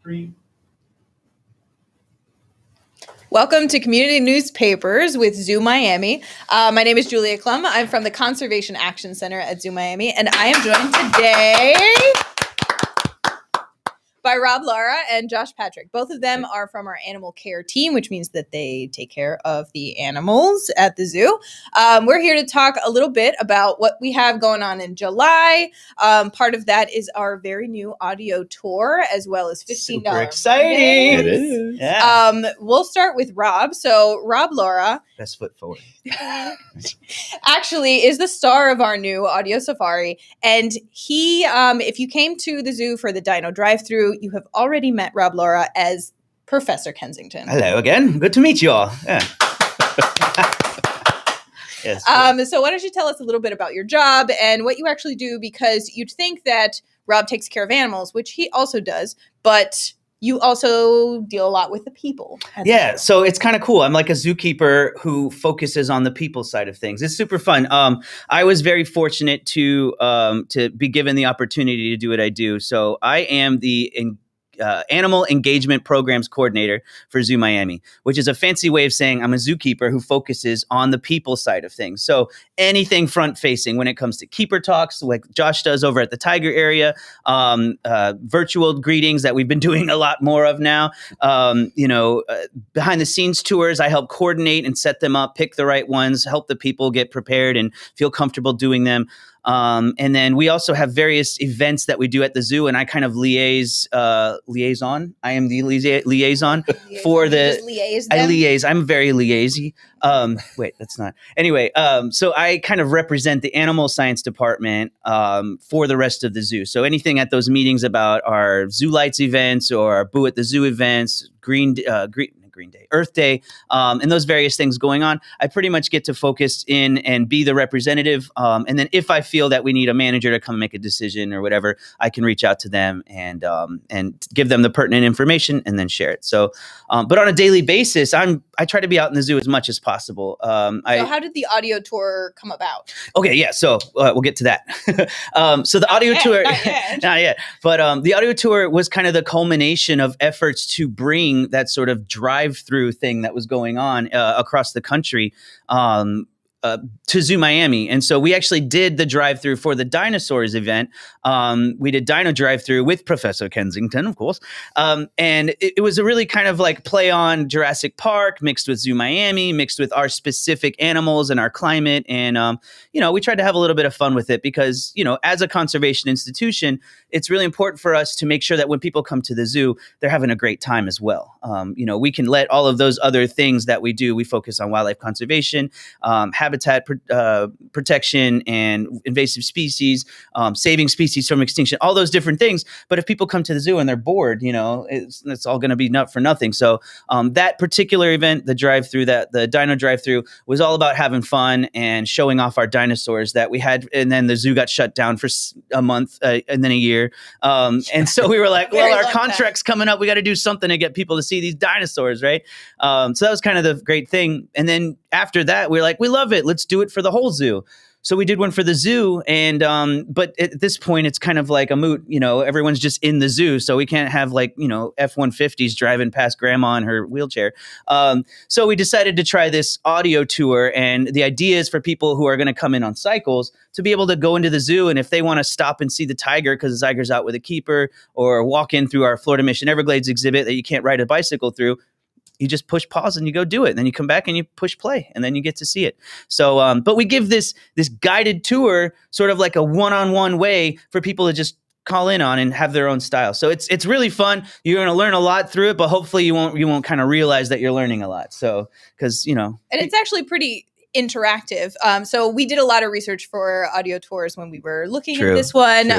3. Welcome to Community Newspapers with Zoo Miami. My name is Julia Klumb. I'm from the Conservation Action Center at Zoo Miami, and I am joined today by Rob, Lara, and Josh Patrick. Both of them are from our animal care team, which means that they take care of the animals at the zoo. We're here to talk a little bit about what we have going on in July. Part of that is our very new audio tour, as well as $15. Super exciting. It is. Yeah. We'll start with Rob. So Rob, Lara, Best foot forward. actually is the star of our new audio safari. And he, if you came to the zoo for the Dino drive-thru, you have already met Rob Lara as Professor Kensington. Hello again. Good to meet you all. Yeah. Yes. So why don't you tell us a little bit about your job and what you actually do, because you'd think that Rob takes care of animals, which he also does, but you also deal a lot with the people. Yeah, so it's kind of cool. I'm like a zookeeper who focuses on the people side of things. It's super fun. I was very fortunate to be given the opportunity to do what I do. So I am the Animal Engagement Programs Coordinator for Zoo Miami, which is a fancy way of saying I'm a zookeeper who focuses on the people side of things. So anything front facing when it comes to keeper talks, like Josh does over at the Tiger area, virtual greetings that we've been doing a lot more of now, behind the scenes tours. I help coordinate and set them up, pick the right ones, help the people get prepared and feel comfortable doing them. And then we also have various events that we do at the zoo, and I kind of liaison. I am the liaison for the. I liaise. I'm very liaisy. Wait, that's not. Anyway, so I kind of represent the animal science department for the rest of the zoo. So anything at those meetings about our Zoo Lights events or our Boo at the Zoo events, Green Day, Earth Day, and those various things going on, I pretty much get to focus in and be the representative. And then if I feel that we need a manager to come make a decision or whatever, I can reach out to them and give them the pertinent information and then share it. So, but on a daily basis, I try to be out in the zoo as much as possible. So how did the audio tour come about? Okay, yeah. So we'll get to that. So the audio tour, not yet. But the audio tour was kind of the culmination of efforts to bring that sort of drive-through thing that was going on across the country to Zoo Miami. And so we actually did the drive-through for the dinosaurs event. We did Dino drive-through with Professor Kensington, of course. And it was a really kind of like play on Jurassic Park mixed with Zoo Miami, mixed with our specific animals and our climate. And, we tried to have a little bit of fun with it because, as a conservation institution, it's really important for us to make sure that when people come to the zoo, they're having a great time as well. We can let all of those other things that we do. We focus on wildlife conservation, habitat protection and invasive species, saving species from extinction, all those different things. But if people come to the zoo and they're bored, it's all going to be not for nothing. So that particular event, the Dino drive-through, was all about having fun and showing off our dinosaurs that we had. And then the zoo got shut down for a month and then a year. And so we were like, well, our contract's coming up. We got to do something to get people to see these dinosaurs, right? So that was kind of the great thing. And then after that, we were like, we love it. Let's do it for the whole zoo. So we did one for the zoo, and but at this point, it's kind of like a moot. Everyone's just in the zoo, so we can't have F-150s driving past grandma in her wheelchair. So we decided to try this audio tour, and the idea is for people who are going to come in on cycles to be able to go into the zoo, and if they want to stop and see the tiger because the tiger's out with a keeper, or walk in through our Florida Mission Everglades exhibit that you can't ride a bicycle through, you just push pause and you go do it. And then you come back and you push play and then you get to see it. So, but we give this guided tour sort of like a one-on-one way for people to just call in on and have their own style. So it's really fun. You're going to learn a lot through it, but hopefully you won't kind of realize that you're learning a lot. So, because, and it's actually pretty interactive. So we did a lot of research for audio tours when we were looking at this one.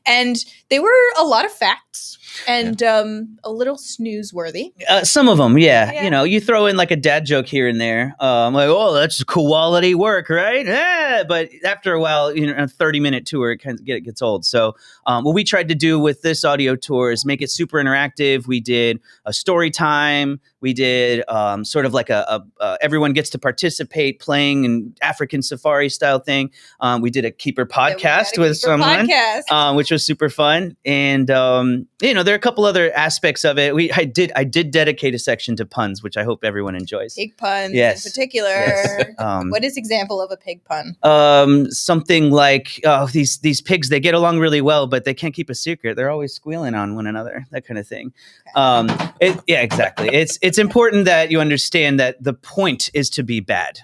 And they were a lot of facts and a little snooze-worthy. Some of them, yeah. You throw in like a dad joke here and there. Like, oh, that's quality work, right? Yeah. But after a while, a 30-minute tour, it gets old. So what we tried to do with this audio tour is make it super interactive. We did a story time. We did sort of like a everyone gets to participate playing an African safari style thing. We did a keeper podcast with someone, which was super fun. And, there are a couple other aspects of it. I did dedicate a section to puns, which I hope everyone enjoys. Pig puns in particular. Yes. What is example of a pig pun? Something like, these pigs, they get along really well, but they can't keep a secret. They're always squealing on one another, that kind of thing. Yeah, exactly. It's important that you understand that the point is to be bad.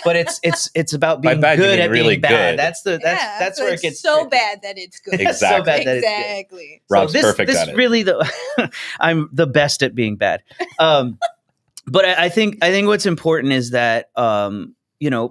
But it's about being good at really being bad. good. That's where it gets so tricky. bad that it's good. Exactly. So bad that Exactly. it's good. Rob's perfect at it. Really, I'm the best at being bad. But I think what's important is that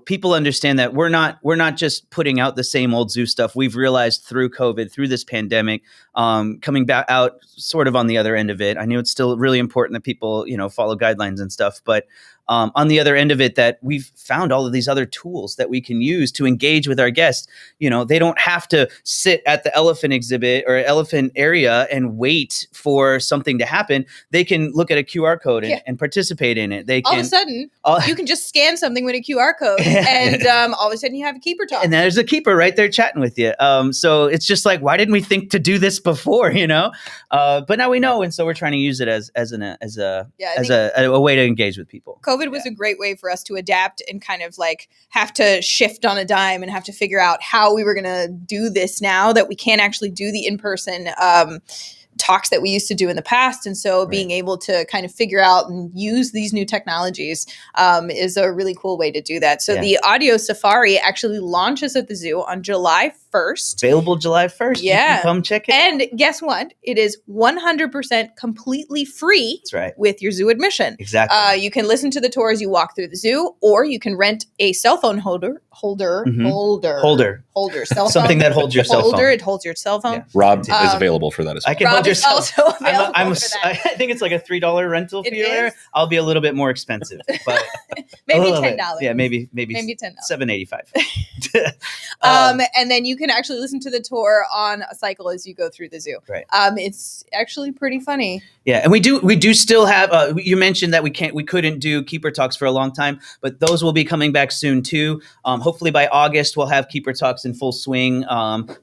people understand that we're not just putting out the same old zoo stuff. We've realized through COVID, through this pandemic, coming back out sort of on the other end of it. I know it's still really important that people follow guidelines and stuff, but on the other end of it, that we've found all of these other tools that we can use to engage with our guests. They don't have to sit at the elephant exhibit or elephant area and wait for something to happen. They can look at a QR code and participate in it. All of a sudden, you can just scan something with a QR code, and all of a sudden you have a keeper talk. And there's a keeper right there chatting with you. So it's just like, why didn't we think to do this before? But now we know, and so we're trying to use it as a way to engage with people. COVID was a great way for us to adapt and kind of like have to shift on a dime and have to figure out how we were going to do this now that we can't actually do the in-person talks that we used to do in the past. And so being able to kind of figure out and use these new technologies is a really cool way to do that. So the audio safari actually launches at the zoo on July 1st. Available July 1st. Yeah. You can come check it out. And guess what? It is 100% completely free. That's right. With your zoo admission. Exactly. You can listen to the tour as you walk through the zoo, or you can rent a cell phone holder. Cell Something phone. that holds your cell phone. It holds your cell phone. Yeah. Rob is available for that as well. I can Rob hold your is cell also available I for that. think it's like a $3 rental fee. It is? I'll be a little bit more expensive, but Maybe a little bit. $10. Yeah, maybe $10. $7.85. And then you can actually listen to the tour on a cycle as you go through the zoo. Right. It's actually pretty funny. Yeah, and we do still have. You mentioned that we couldn't do keeper talks for a long time, but those will be coming back soon too. Hopefully by August we'll have keeper talks in full swing.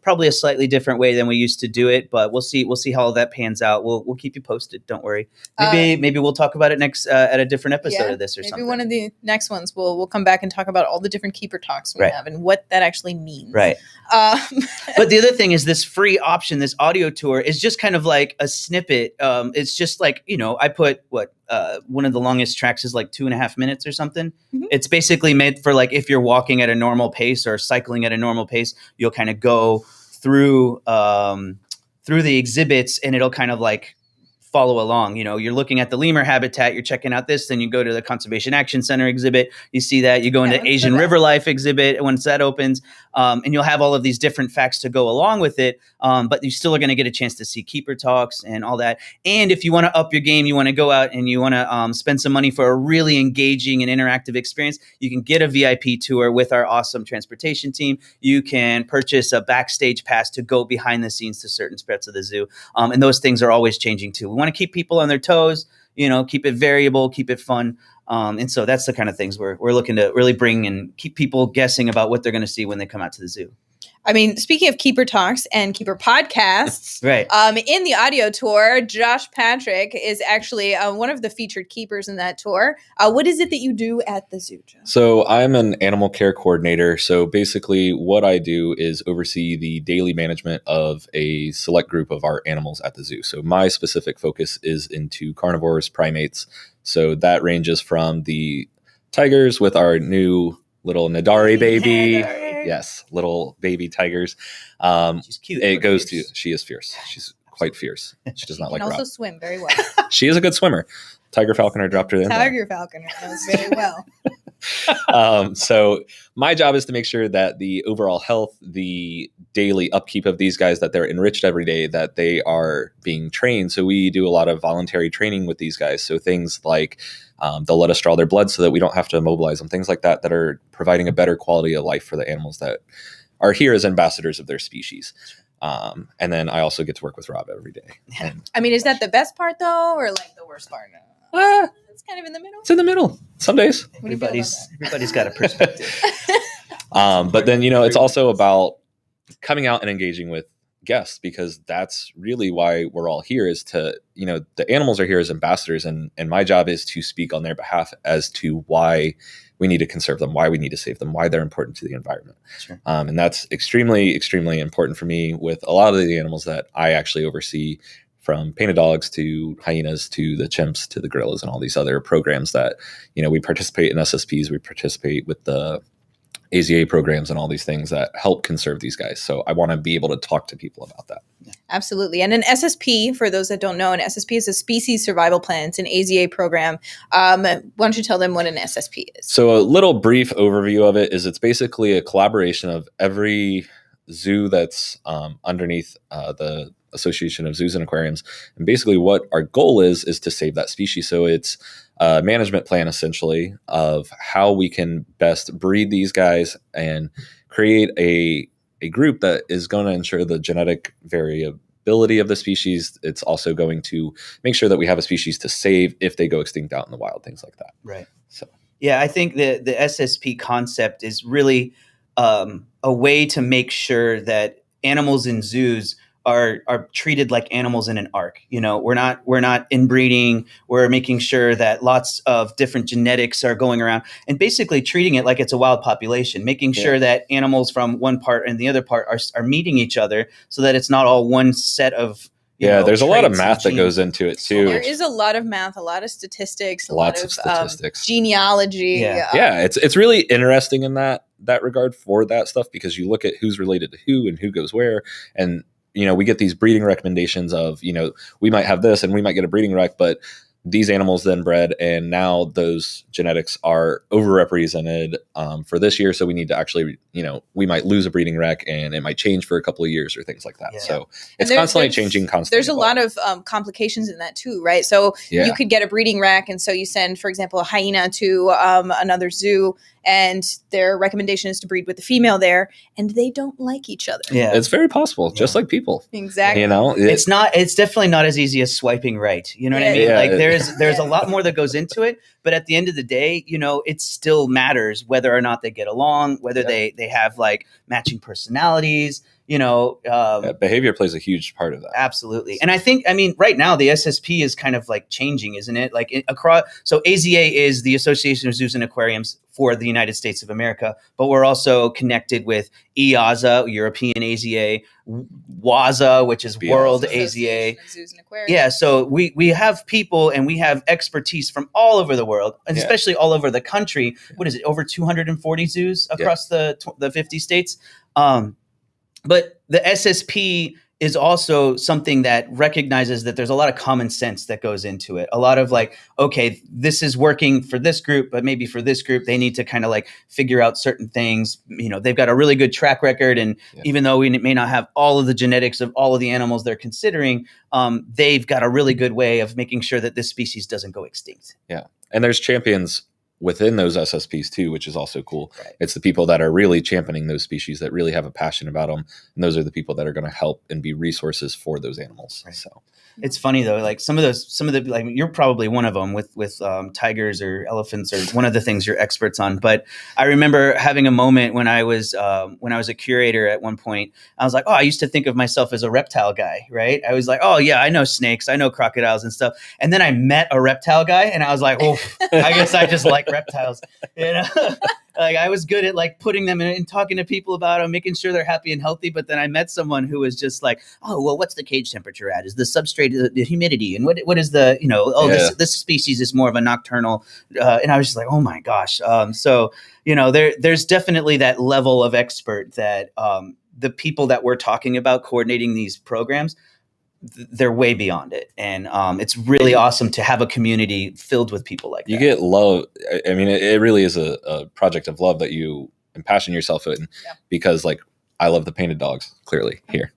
Probably a slightly different way than we used to do it, but we'll see how that pans out. We'll keep you posted. Don't worry. Maybe we'll talk about it next at a different episode of this or something. Maybe one of the next ones we'll come back and talk about all the different keeper talks we have and what that actually means. Right. But the other thing is this free option, this audio tour, is just kind of like a snippet. It's just like, I put one of the longest tracks is like 2.5 minutes or something. Mm-hmm. It's basically made for like if you're walking at a normal pace or cycling at a normal pace, you'll kind of go through the exhibits and it'll kind of like follow along. You're looking at the lemur habitat, you're checking out this, then you go to the Conservation Action Center exhibit, you see that, you go into Asian River Life exhibit once that opens, and you'll have all of these different facts to go along with it, but you still are going to get a chance to see keeper talks and all that. And if you want to up your game, you want to go out and you want to spend some money for a really engaging and interactive experience, you can get a VIP tour with our awesome transportation team. You can purchase a backstage pass to go behind the scenes to certain parts of the zoo, and those things are always changing too. We want to keep people on their toes, keep it variable, keep it fun. And so that's the kind of things we're looking to really bring and keep people guessing about what they're going to see when they come out to the zoo. I mean, speaking of keeper talks and keeper podcasts, right? In the audio tour, Josh Patrick is actually one of the featured keepers in that tour. What is it that you do at the zoo, Josh? So I'm an animal care coordinator. So basically what I do is oversee the daily management of a select group of our animals at the zoo. So my specific focus is into carnivores, primates. So that ranges from the tigers with our new little Nadari baby. Yes, little baby tigers. She's cute. She is fierce. She's quite fierce. She does not like Rob. She can also swim very well. She is a good swimmer. Tiger Falconer dropped her in. Tiger Falconer knows very well. So my job is to make sure that the overall health, the daily upkeep of these guys, that they're enriched every day, that they are being trained. So we do a lot of voluntary training with these guys. So things like they'll let us draw their blood so that we don't have to immobilize them. Things like that that are providing a better quality of life for the animals that are here as ambassadors of their species. And then I also get to work with Rob every day. I mean, is that the best part though, or like the worst part? It's kind of in the middle. It's in the middle. Some days. Everybody's got a perspective. But then, it's also about coming out and engaging with guests, because that's really why we're all here, is to, the animals are here as ambassadors, and my job is to speak on their behalf as to why we need to conserve them, why we need to save them, why they're important to the environment. Sure. And that's extremely, extremely important for me with a lot of the animals that I actually oversee, from painted dogs to hyenas to the chimps to the gorillas and all these other programs that, we participate in SSPs, we participate with the AZA programs and all these things that help conserve these guys. So I want to be able to talk to people about that. Absolutely. And an SSP, for those that don't know, an SSP is a species survival plan. It's an AZA program. Why don't you tell them what an SSP is? So a little brief overview of it is, it's basically a collaboration of every zoo that's underneath the Association of Zoos and Aquariums. And basically what our goal is to save that species. So it's a management plan, essentially, of how we can best breed these guys and create a group that is going to ensure the genetic variability of the species. It's also going to make sure that we have a species to save if they go extinct out in the wild, things like that. Right. So, yeah, I think the SSP concept is really a way to make sure that animals in zoos are treated like animals in an ark. We're not inbreeding. We're making sure that lots of different genetics are going around, and basically treating it like it's a wild population, making sure that animals from one part and the other part are meeting each other, so that it's not all one set of there's a lot of math that goes into it too. There is a lot of math, a lot of statistics, lots of statistics, genealogy. It's really interesting in that regard for that stuff, because you look at who's related to who and who goes where, and we get these breeding recommendations of, we might have this and we might get a breeding rec, but these animals then bred, and now those genetics are overrepresented for this year. So we need to actually, we might lose a breeding rec, and it might change for a couple of years or things like that. Yeah. So it's constantly changing, constantly. There's a lot of complications in that too, right? So you could get a breeding rec, and so you send, for example, a hyena to another zoo, and their recommendation is to breed with the female there, and they don't like each other. Yeah, it's very possible, just like people. Exactly. It's definitely not as easy as swiping right. You know what I mean? Like there's a lot more that goes into it, but at the end of the day, it still matters whether or not they get along, whether they have like matching personalities. Behavior plays a huge part of that. Absolutely. And I mean, right now the SSP is kind of like changing, isn't it? Like across, so AZA is the Association of Zoos and Aquariums for the United States of America, but we're also connected with EAZA, European AZA, WAZA, which is World AZA. Zoos and Aquariums. Yeah. So we have people and we have expertise from all over the world, and especially all over the country. What is it? Over 240 zoos across the 50 states. But the SSP is also something that recognizes that there's a lot of common sense that goes into it. A lot of like, okay, this is working for this group, but maybe for this group, they need to kind of like figure out certain things. They've got a really good track record. And even though we may not have all of the genetics of all of the animals they're considering, they've got a really good way of making sure that this species doesn't go extinct. Yeah. And there's champions within those SSPs too, which is also cool. Right. It's the people that are really championing those species, that really have a passion about them. And those are the people that are going to help and be resources for those animals. Right. So it's funny though, like some of the, like you're probably one of them with tigers or elephants, or one of the things you're experts on. But I remember having a moment when I was a curator at one point. I was like, I used to think of myself as a reptile guy, right? I was like, I know snakes, I know crocodiles and stuff. And then I met a reptile guy, and I was like, I guess I just like reptiles. Like I was good at like putting them in and talking to people about them, making sure they're happy and healthy. But then I met someone who was just like, what's the cage temperature at? Is the substrate, the humidity, and what is the, this species is more of a nocturnal. And I was just like, oh my gosh. There's definitely that level of expert that the people that we're talking about coordinating these programs, they're way beyond it. And it's really awesome to have a community filled with people like that. You get love. I mean, it really is a project of love that you impassion yourself in, because like I love the painted dogs clearly here,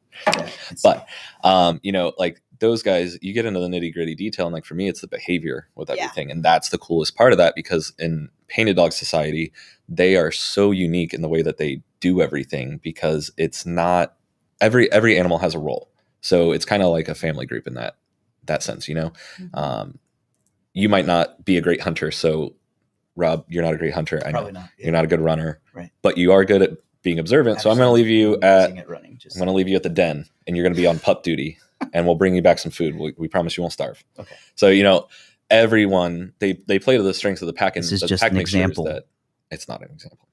but like those guys, you get into the nitty gritty detail. And like, for me, it's the behavior with everything. And that's the coolest part of that, because in painted dog society, they are so unique in the way that they do everything, because it's not every animal has a role. So it's kind of like a family group in that sense, Mm-hmm. You might not be a great hunter. So Rob, you're not a great hunter. I know. Not. Yeah. You're not a good runner, right? But you are good at being observant. So I'm going to leave you at the den, and you're going to be on pup duty, and we'll bring you back some food. We promise you won't starve. Okay. So everyone they play to the strengths of the pack, and this is the just pack an makes sure example. that it's not an example.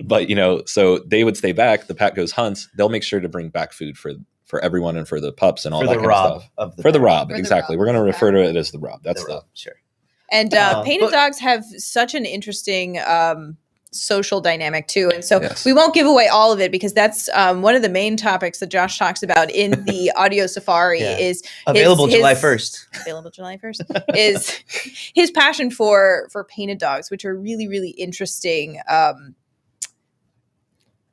But so they would stay back. The pack goes hunts. They'll make sure to bring back food for everyone and for the pups and all that kind of stuff. For the Rob, exactly. We're going to refer to it as the Rob. That's the Rob. Sure. And painted dogs have such an interesting social dynamic too. And so we won't give away all of it because that's one of the main topics that Josh talks about in the audio safari is available July 1st. Available July 1st is his passion for painted dogs, which are really, really interesting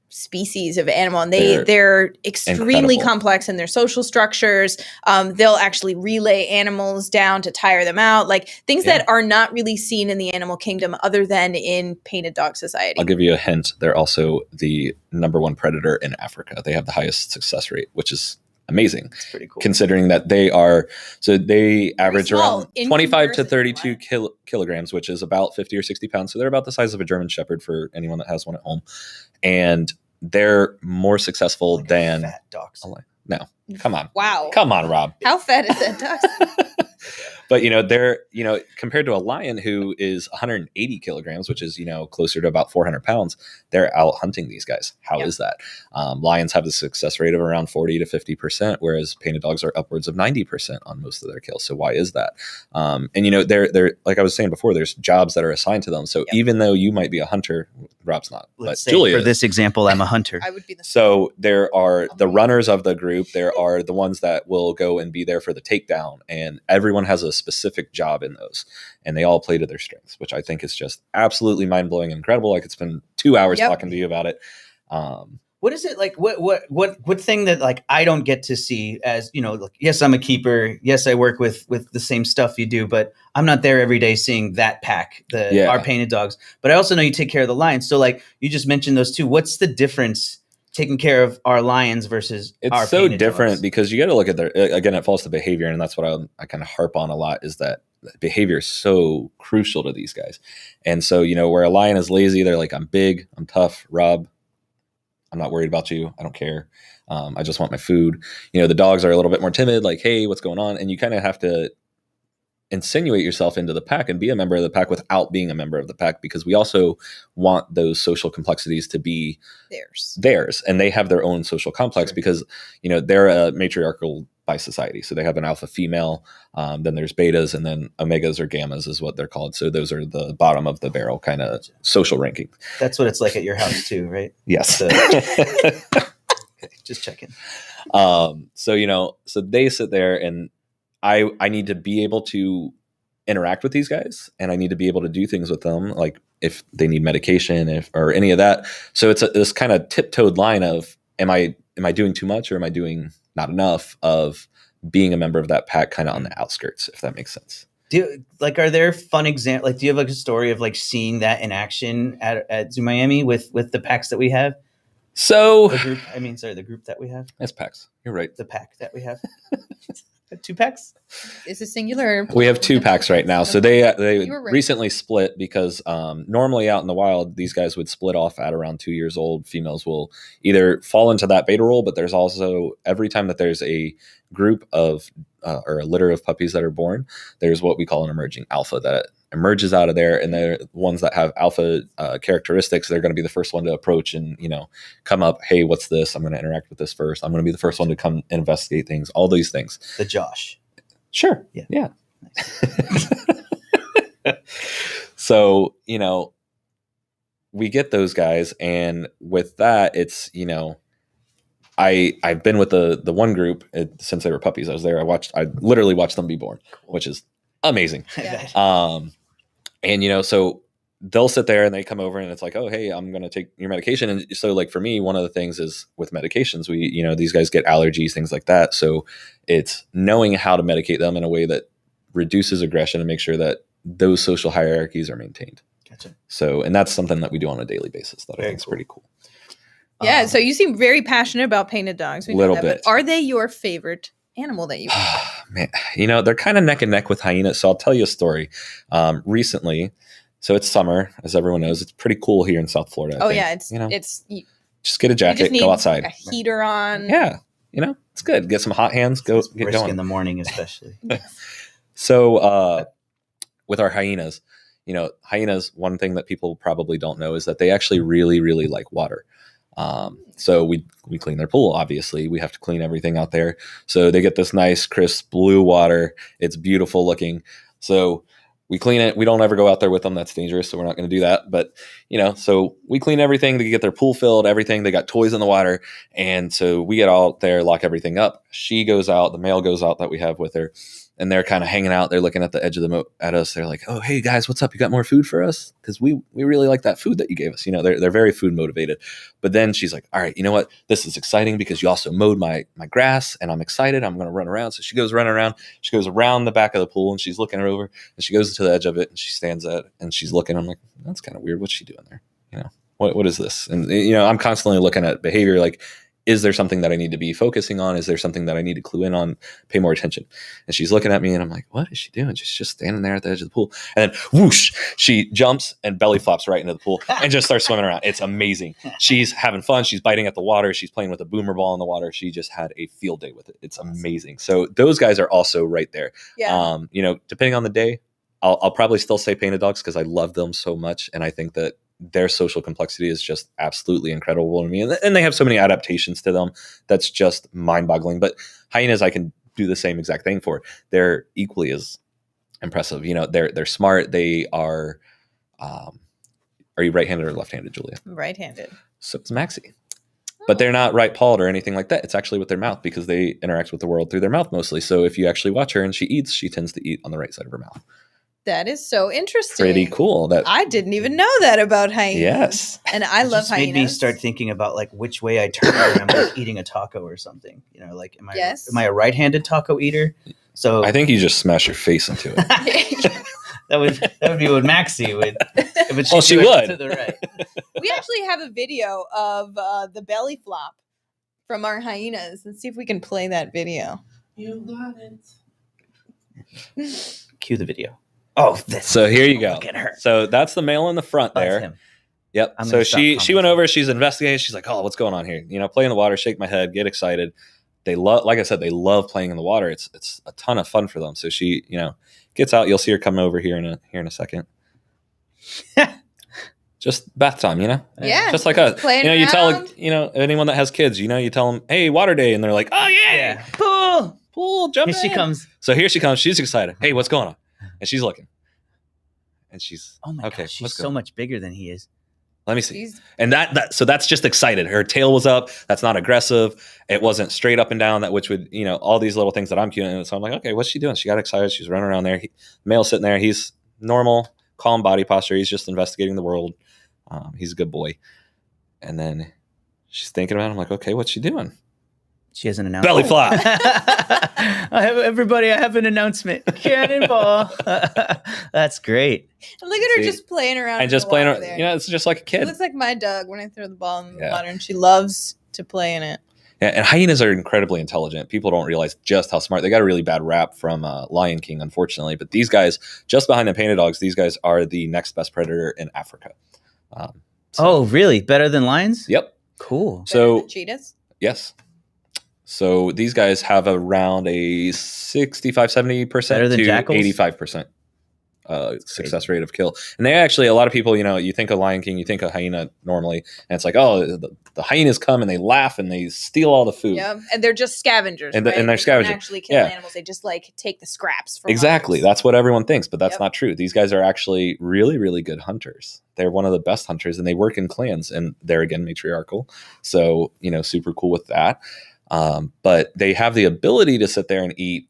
species of animal, and they're extremely incredible. Complex in their social structures. They'll actually relay animals down to tire them out, like things that are not really seen in the animal kingdom other than in painted dog society. I'll give you a hint. They're also the #1 predator in Africa. They have the highest success rate, which is amazing. It's pretty cool. Considering that they average around 25 to 32 kilograms, which is about 50 or 60 pounds. So they're about the size of a German Shepherd for anyone that has one at home. And they're more successful than fat dogs. No, come on. Wow. Come on, Rob. How fat is that dog? But, they're, compared to a lion who is 180 kilograms, which is, closer to about 400 pounds, they're out hunting these guys. How is that? Lions have a success rate of around 40 to 50%, whereas painted dogs are upwards of 90% on most of their kills. So why is that? And, they're like I was saying before, there's jobs that are assigned to them. So even though you might be a hunter, Rob's not. Let's but Julia for this example, I'm a hunter. I would be the So there are the runners of the group. There are the ones that will go and be there for the takedown. And everyone has a specific job in those. And they all play to their strengths, which I think is just absolutely mind-blowing and incredible. I could spend 2 hours talking to you about it. What is it like? What thing that like I don't get to see as like, yes, I'm a keeper. Yes, I work with the same stuff you do, but I'm not there every day seeing that pack, our painted dogs. But I also know you take care of the lions. So like you just mentioned those two. What's the difference taking care of our lions versus our It's so different dogs? because you got to look at again, it falls to behavior. And that's what I kind of harp on a lot is that behavior is so crucial to these guys. And so, where a lion is lazy, they're like, I'm big, I'm tough, Rob. I'm not worried about you. I don't care. I just want my food. The dogs are a little bit more timid, like, hey, what's going on? And you kind of have to insinuate yourself into the pack and be a member of the pack without being a member of the pack, because we also want those social complexities to be theirs. And they have their own social complex because, they're a matriarchal by society. So they have an alpha female, then there's betas, and then omegas or gammas is what they're called. So those are the bottom of the barrel kind of social ranking. That's what it's like at your house too, right? Yes. Okay, just checking. So they sit there, and I need to be able to interact with these guys, and I need to be able to do things with them, like if they need medication, or any of that. So it's this kind of tiptoed line of, am I doing too much, or am I doing not enough of being a member of that pack kind of on the outskirts, if that makes sense. Are there fun examples? Like, do you have like a story of like seeing that in action at Zoo Miami with the packs that we have? So the group that we have. That's packs. You're right. The pack that we have. 2 packs? Is it singular? We have 2 packs right now. So they recently split because normally out in the wild, these guys would split off at around 2 years old. Females will either fall into that beta role, but there's also every time that there's a group of or a litter of puppies that are born, there's what we call an emerging alpha that emerges out of there, and they're ones that have alpha characteristics. They're going to be the first one to approach and come up. Hey, what's this? I'm going to interact with this first. I'm going to be the first one to come investigate things. All these things. The Josh. Sure. Yeah. Nice. So we get those guys, and with that, it's I've been with the one group since they were puppies. I was there. I literally watched them be born, which is amazing. Yeah. And so they'll sit there and they come over and it's like, oh, hey, I'm going to take your medication. And so like for me, one of the things is with medications, we, these guys get allergies, things like that. So it's knowing how to medicate them in a way that reduces aggression and make sure that those social hierarchies are maintained. Gotcha. So, and that's something that we do on a daily basis that I think is pretty cool. Yeah. So you seem very passionate about painted dogs. A little bit. But are they your favorite animal that you Man, they're kind of neck and neck with hyenas. So I'll tell you a story. Recently, So it's summer, as everyone knows. It's pretty cool here in South Florida. I think. Yeah, it's just get a jacket, go outside, a heater on. Yeah, it's good. Get some hot hands, get going in the morning, especially. So with our hyenas, hyenas. One thing that people probably don't know is that they actually really, really like water. So we clean their pool. Obviously, we have to clean everything out there. So they get this nice, crisp blue water. It's beautiful looking. So we clean it. We don't ever go out there with them. That's dangerous. So we're not going to do that. But, so we clean everything. They get their pool filled, everything. They got toys in the water. And so we get out there, lock everything up. She goes out, the male goes out that we have with her. And they're kind of hanging out. They're looking at the edge of the moat at us. They're like, "Oh, hey guys, what's up? You got more food for us? Because we really like that food that you gave us." They're very food motivated. But then she's like, "All right, you know what? This is exciting because you also mowed my grass, and I'm excited. I'm going to run around." So she goes running around. She goes around the back of the pool, and she's looking her over. And she goes to the edge of it, and she stands at it, and she's looking. I'm like, "That's kind of weird. What's she doing there? What is this?" And I'm constantly looking at behavior like, is there something that I need to be focusing on? Is there something that I need to clue in on, pay more attention? And she's looking at me and I'm like, what is she doing? She's just standing there at the edge of the pool. And then whoosh, she jumps and belly flops right into the pool and just starts swimming around. It's amazing. She's having fun. She's biting at the water. She's playing with a boomer ball in the water. She just had a field day with it. It's amazing. So those guys are also right there. Yeah. Depending on the day, I'll probably still say painted dogs because I love them so much. And I think that their social complexity is just absolutely incredible to me. And they have so many adaptations to them that's just mind-boggling. But hyenas, I can do the same exact thing for. They're equally as impressive. They're smart. They are you right-handed or left-handed, Julia? Right-handed. So it's Maxie. But they're not right-pawed or anything like that. It's actually with their mouth because they interact with the world through their mouth mostly. So if you actually watch her and she eats, she tends to eat on the right side of her mouth. That is so interesting. Pretty cool. I didn't even know that about hyenas. Yes. And I love hyenas. Made me start thinking about like which way I turn when I'm like eating a taco or something. Like am I a right-handed taco eater? So I think you just smash your face into it. that would be what Maxie would. But she would. To the right. We actually have a video of the belly flop from our hyenas. Let's see if we can play that video. You got it. Cue the video. Oh, so here you go. Look at her. So that's the male in the front there. That's him. Yep. So she went over. She's investigating. She's like, "Oh, what's going on here?" Play in the water, shake my head, get excited. They love, like I said, they love playing in the water. It's a ton of fun for them. So she, gets out. You'll see her come over here in a second. Just bath time, Yeah. Just like us. Playing you tell anyone that has kids, you tell them, "Hey, water day," and they're like, "Oh yeah. Pool, jump in." Here she comes. So here she comes. She's excited. "Hey, what's going on?" And she's looking. And she's oh my gosh, she's so much bigger than he is. Let me see. And so that's just excited. Her tail was up. That's not aggressive. It wasn't straight up and down. That which would all these little things that I'm cueing. So I'm like, okay, what's she doing? She got excited. She's running around there. Male's sitting there. He's normal, calm body posture. He's just investigating the world. He's a good boy. And then she's thinking about it. I'm like, okay, what's she doing? She has an announcement. Belly flop. I have an announcement. Cannonball. That's great. And look at her just playing around. And just playing around. It's just like a kid. It looks like my dog when I throw the ball in the water, and she loves to play in it. Yeah, and hyenas are incredibly intelligent. People don't realize just how smart. They got a really bad rap from Lion King, unfortunately. But these guys, just behind the painted dogs, these guys are the next best predator in Africa. Oh, really? Better than lions? Yep. Cool. Better than cheetahs? Yes. So these guys have around a 65-70% to jackals? 85% success rate of kill. And they actually, a lot of people, you think of Lion King, you think of hyena normally, and it's like, oh, the hyenas come and they laugh and they steal all the food. Yeah, and they're just scavengers, and, right? And they're scavengers. They don't actually kill animals. They just take the scraps from Exactly. others. That's what everyone thinks, but that's not true. These guys are actually really, really good hunters. They're one of the best hunters, and they work in clans, and they're, again, matriarchal. So, super cool with that. But they have the ability to sit there and eat,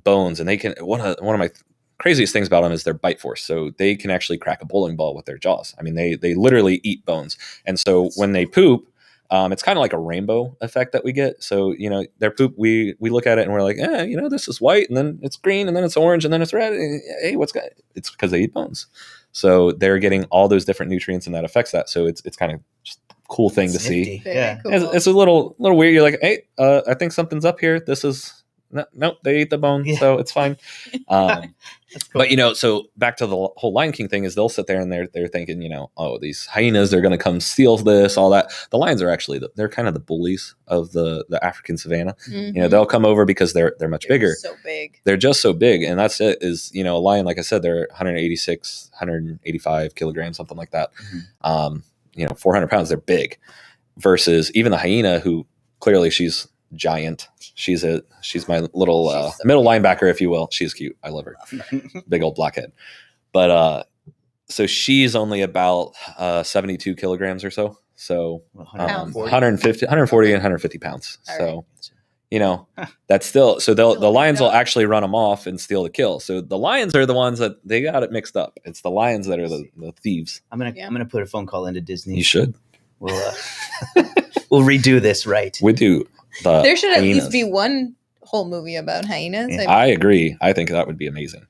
bones, and they can. One of my craziest things about them is their bite force. So they can actually crack a bowling ball with their jaws. I mean, they literally eat bones, and so when they poop, it's kind of like a rainbow effect that we get. So their poop, we look at it and we're like, this is white, and then it's green, and then it's orange, and then it's red. Hey, it's because they eat bones. So they're getting all those different nutrients, and that affects that. So it's kind of just cool thing to see. Yeah, cool. It's a little weird. You're like, hey, I think something's up here. This is no, they ate the bone, so it's fine. Cool. But so back to the whole Lion King thing is they'll sit there and they're thinking, oh, these hyenas, they're going to come steal this, all that. The lions are actually they're kind of the bullies of the African savannah. Mm-hmm. They'll come over because they're much bigger. So big. They're just so big, and that's it. Is a lion, like I said, they're 186, 185 kilograms, something like that. Mm-hmm. 400 pounds. They're big. Versus even the hyena, who clearly she's giant. She's my little middle linebacker, if you will. She's cute. I love her. Big old black head. But so she's only about 72 kilograms or so. So 140 and 150 pounds. All so right. That's still so the lions will actually run them off and steal the kill. So the lions are the ones that they got it mixed up. It's the lions that are the thieves. I'm gonna put a phone call into Disney. You should. We'll redo this right. We do. There should at least be one whole movie about hyenas. Yeah, I agree. I think that would be amazing.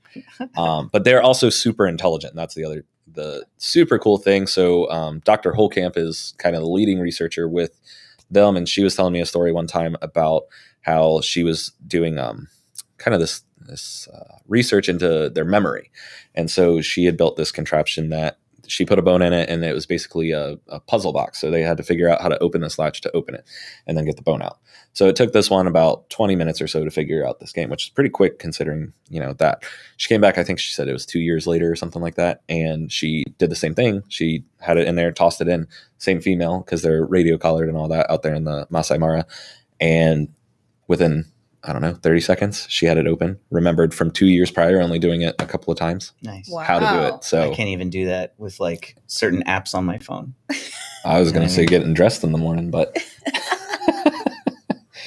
But they're also super intelligent. And that's the super cool thing. So Dr. Holkamp is kind of the leading researcher with them. And she was telling me a story one time about how she was doing kind of this research into their memory. And so she had built this contraption that she put a bone in it, and it was basically a puzzle box. So they had to figure out how to open this latch to open it and then get the bone out. So it took this one about 20 minutes or so to figure out this game, which is pretty quick considering, that. She came back, I think she said it was 2 years later or something like that. And she did the same thing. She had it in there, tossed it in, same female, because they're radio collared and all that out there in the Masai Mara. And within 30 seconds, she had it open. Remembered from 2 years prior, only doing it a couple of times. Nice. Wow. How to do it. So I can't even do that with like certain apps on my phone. I was going to say getting dressed in the morning, but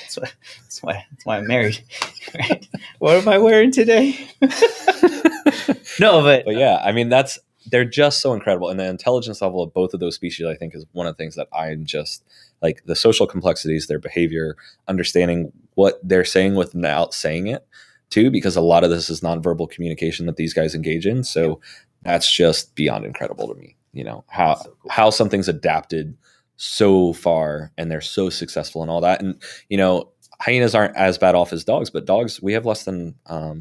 that's why I'm married. Right? What am I wearing today? No, but yeah, I mean, they're just so incredible. And the intelligence level of both of those species, I think, is one of the things that I'm just like the social complexities, their behavior, understanding what they're saying without saying it too, because a lot of this is nonverbal communication that these guys engage in. So that's just beyond incredible to me, how something's adapted so far and they're so successful and all that. And, hyenas aren't as bad off as dogs, but dogs, we have less than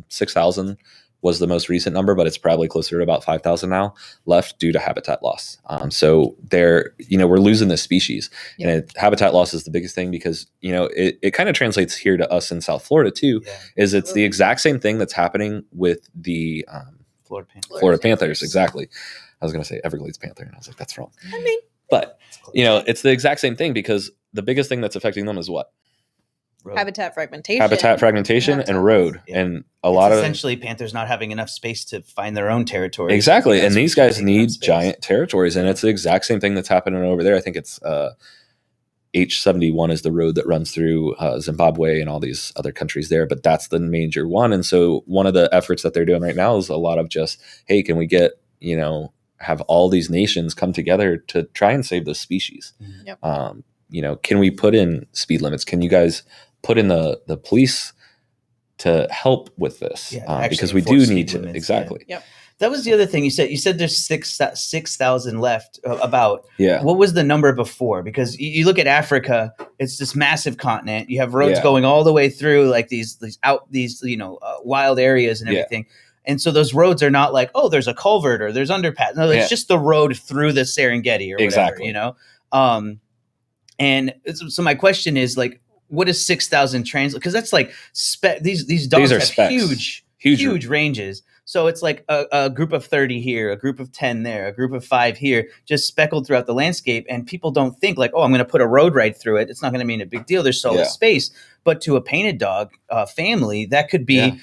6,000 was the most recent number, but it's probably closer to about 5,000 now left due to habitat loss. So we're losing this species. Yep. And habitat loss is the biggest thing because, it kind of translates here to us in South Florida too, is it's the exact same thing that's happening with the Florida Panthers. Exactly. I was going to say Everglades Panther and I was like, that's wrong. But it's the exact same thing because the biggest thing that's affecting them is what? Road. Habitat fragmentation and road. Yeah. And essentially Panthers not having enough space to find their own territory. Exactly. And these guys need giant territories. And it's the exact same thing that's happening over there. I think it's H71 is the road that runs through Zimbabwe and all these other countries there. But that's the major one. And so one of the efforts that they're doing right now is a lot of just, hey, can we get, have all these nations come together to try and save this species? Yep. Can we put in speed limits? Can you guys put in the police to help with this? Because we do need to. Limits, exactly. Yeah. Yep. That was the other thing you said. You said there's 6,000 left. About. Yeah. What was the number before? Because you look at Africa, it's this massive continent. You have roads going all the way through, like these wild areas and everything. Yeah. And so those roads are not like, oh, there's a culvert or there's underpass. No, it's just the road through the Serengeti or whatever. And so my question is like, what does 6,000 translate? Because that's like these dogs have huge ranges. So it's like a group of 30 here, a group of 10 there, a group of 5 here, just speckled throughout the landscape. And people don't think like, oh, I'm going to put a road right through it. It's not going to mean a big deal. There's so much space. But to a painted dog family, that could be,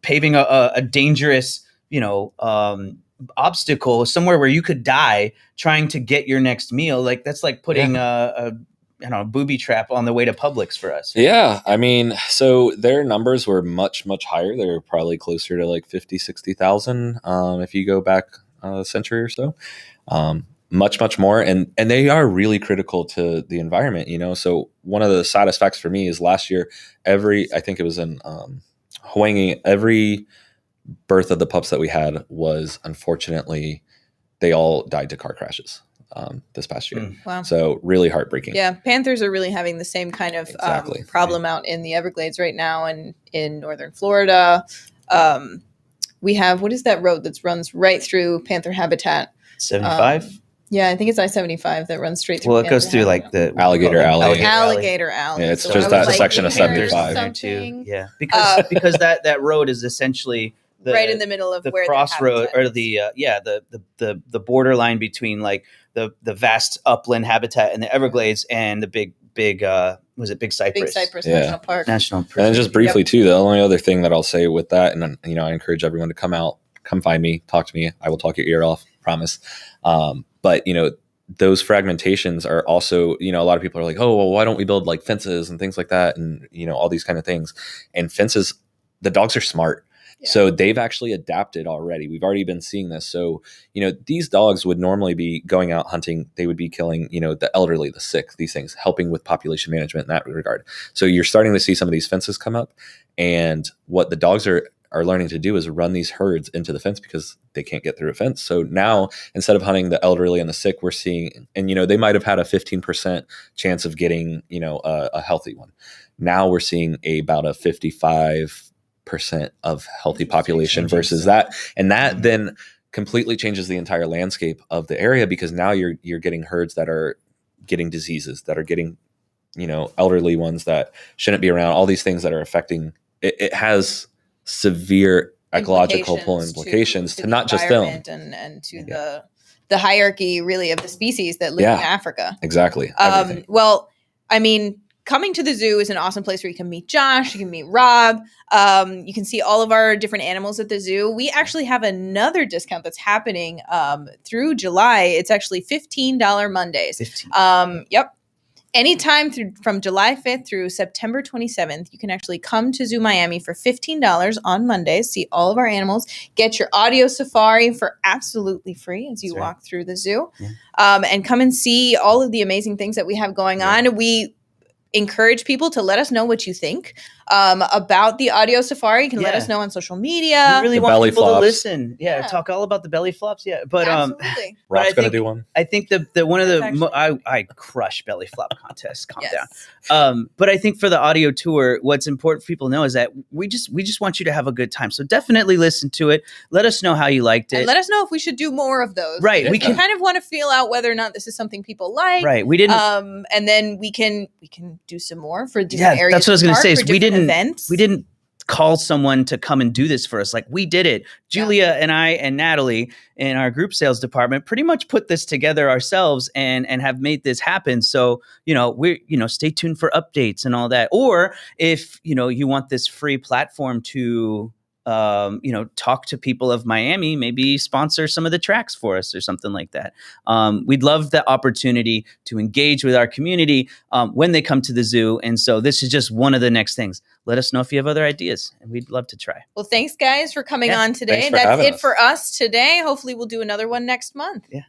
paving a dangerous, obstacle somewhere where you could die trying to get your next meal. Like that's like putting a booby trap on the way to Publix for us. Yeah. I mean, so their numbers were much, much higher. They were probably closer to like 50, 60,000 if you go back a century or so. Much, much more. And they are really critical to the environment, So one of the saddest facts for me is last year, I think it was in Hawaii, every birth of the pups that we had was unfortunately, they all died to car crashes. this past year. Wow. So really heartbreaking. Yeah, panthers are really having the same kind of Exactly. problem out in the Everglades right now, and in northern Florida. We have, what is that road that runs right through panther habitat? 75. Yeah, I think it's I-75 that runs straight through. Well, it goes Panther through like habitat. the Alligator Alley. Alligator Alley. Yeah, it's So just I that was section of panthers 75. there too. something. Yeah, because that road is essentially Right in the middle of the where crossroad, their or the borderline between like the vast upland habitat in the Everglades and the big was it Big Cypress? Big Cypress Yeah. National Park. National And then just briefly Yep. too, the only other thing that I'll say with that, and I encourage everyone to come out, come find me, talk to me. I will talk your ear off, promise. But those fragmentations are also, a lot of people are like, oh, well, why don't we build like fences and things like that, and all these kind of things. And fences, the dogs are smart. Yeah. So they've actually adapted already. We've already been seeing this. So, these dogs would normally be going out hunting. They would be killing, the elderly, the sick, these things, helping with population management in that regard. So you're starting to see some of these fences come up. And what the dogs are learning to do is run these herds into the fence because they can't get through a fence. So now, instead of hunting the elderly and the sick, we're seeing, and they might have had a 15% chance of getting, a healthy one. Now we're seeing about a 55% of healthy population versus that. And that then completely changes the entire landscape of the area, because now you're getting herds that are getting diseases, that are getting, elderly ones that shouldn't be around, all these things that are affecting it. It has severe ecological implications to not just them and to the hierarchy really of the species that live in Africa. Exactly. Well, I mean, coming to the zoo is an awesome place where you can meet Josh, you can meet Rob, you can see all of our different animals at the zoo. We actually have another discount that's happening through July. It's actually $15 Mondays. 15. Yep. Anytime from July 5th through September 27th, you can actually come to Zoo Miami for $15 on Mondays, see all of our animals, get your audio safari for absolutely free as you walk through the zoo, and come and see all of the amazing things that we have going on. We encourage people to let us know what you think about the audio safari. You can let us know on social media. We really want people to listen. Talk all about the belly flops. Yeah, but absolutely. Rob's gonna do one. I think the one of the I crush belly flop contests. Calm down. But I think for the audio tour, what's important for people to know is that we just want you to have a good time. So definitely listen to it. Let us know how you liked it. And let us know if we should do more of those. Right. We can kind of want to feel out whether or not this is something people like. Right. We didn't. And then we can do some more for different areas. That's what I was going to say. Is we events. didn't call someone to come and do this for us. Like, we did it. Julia and I and Natalie in our group sales department pretty much put this together ourselves and have made this happen. So, stay tuned for updates and all that. Or if, you want this free platform to, talk to people of Miami, maybe sponsor some of the tracks for us or something like that. We'd love the opportunity to engage with our community when they come to the zoo. And so this is just one of the next things. Let us know if you have other ideas, and we'd love to try. Well, thanks guys for coming on today. That's it for us today. Hopefully we'll do another one next month. Yeah.